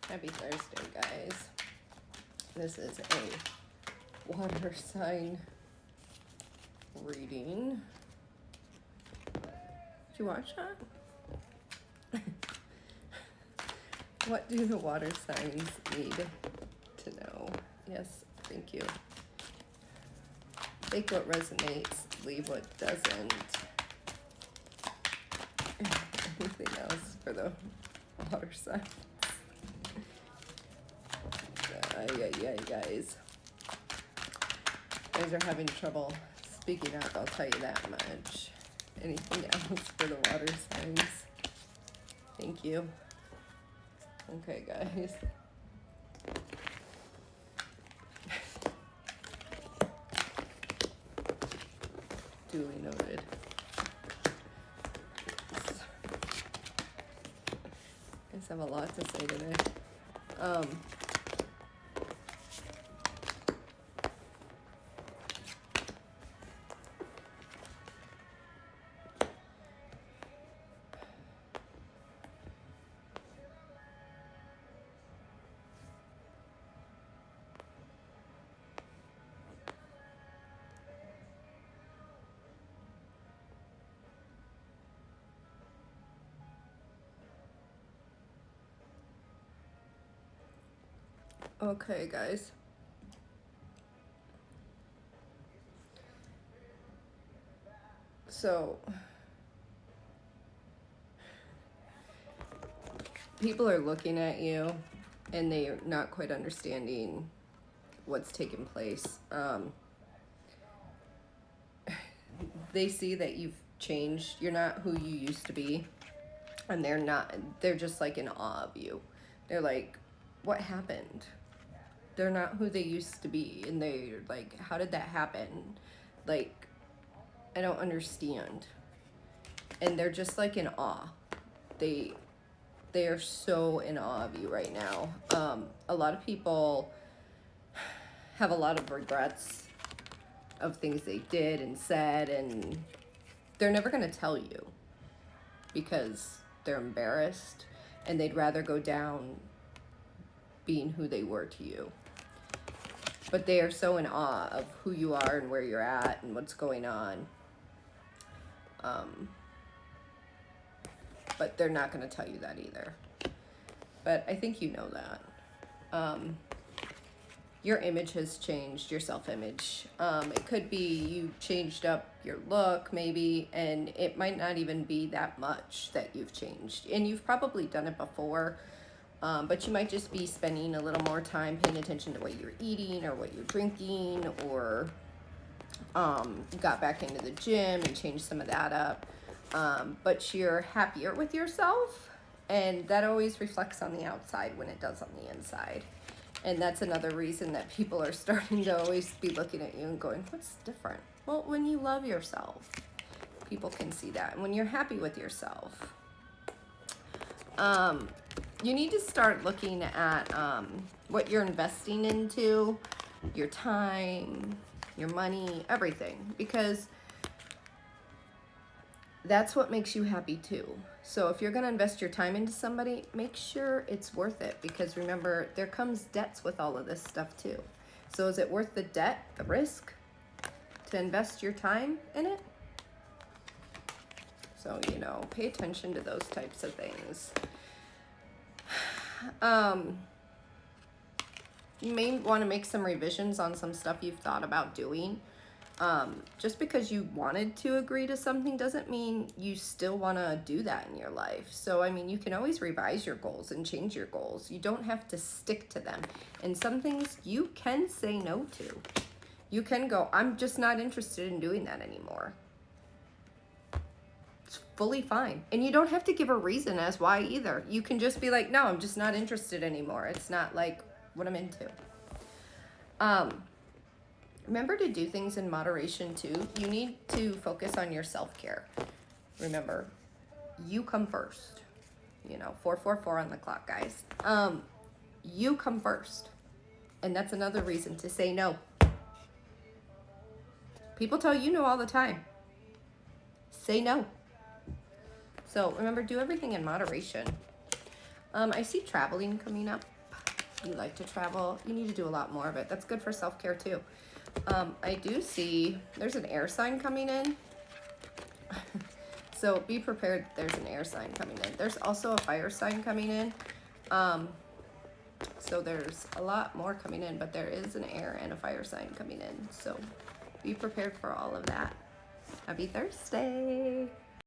Happy Thursday, guys. This is a water sign reading. Did you watch that? What do the water signs need to know? Yes, thank you. Take what resonates, leave what doesn't. Anything else for the water signs? Yeah, guys. You guys are having trouble speaking up, I'll tell you that much. Anything else for the water signs? Thank you. Okay, guys. Duly noted. I guess I have a lot to say today. Okay, guys. So, people are looking at you and they're not quite understanding what's taking place. They see that you've changed. You're not who you used to be. And they're just like in awe of you. They're like, what happened? They're not who they used to be. And they're like, how did that happen? Like, I don't understand. And they're just like in awe. They are so in awe of you right now. A lot of people have a lot of regrets of things they did and said, and they're never going to tell you because they're embarrassed and they'd rather go down being who they were to you. But they are so in awe of who you are and where you're at and what's going on. But they're not going to tell you that either. But I think you know that. Your image has changed, your self-image. It could be you changed up your look, maybe, and it might not even be that much that you've changed. And you've probably done it before, but you might just be spending a little more time paying attention to what you're eating or what you're drinking, or got back into the gym and changed some of that up. But you're happier with yourself, and that always reflects on the outside when it does on the inside. And that's another reason that people are starting to always be looking at you and going, what's different? Well, when you love yourself, people can see that. And when you're happy with yourself, you need to start looking at what you're investing into, your time, your money, everything, because that's what makes you happy too. So if you're going to invest your time into somebody, make sure it's worth it, because remember, there comes debts with all of this stuff too. So is it worth the debt, the risk, to invest your time in it? So, pay attention to those types of things. You may want to make some revisions on some stuff you've thought about doing. Just because you wanted to agree to something doesn't mean you still want to do that in your life. So, you can always revise your goals and change your goals. You don't have to stick to them. And some things you can say no to. You can go, I'm just not interested in doing that anymore. It's fully fine. And you don't have to give a reason as why either. You can just be like, no, I'm just not interested anymore. It's not like what I'm into. Remember to do things in moderation too. You need to focus on your self-care. Remember, you come first. 444 on the clock, guys. You come first. And that's another reason to say no. People tell you no all the time. Say no. So remember, do everything in moderation. I see traveling coming up. You like to travel. You need to do a lot more of it. That's good for self-care too. I do see there's an air sign coming in. So be prepared. There's an air sign coming in. There's also a fire sign coming in. So there's a lot more coming in, but there is an air and a fire sign coming in. So be prepared for all of that. Happy Thursday.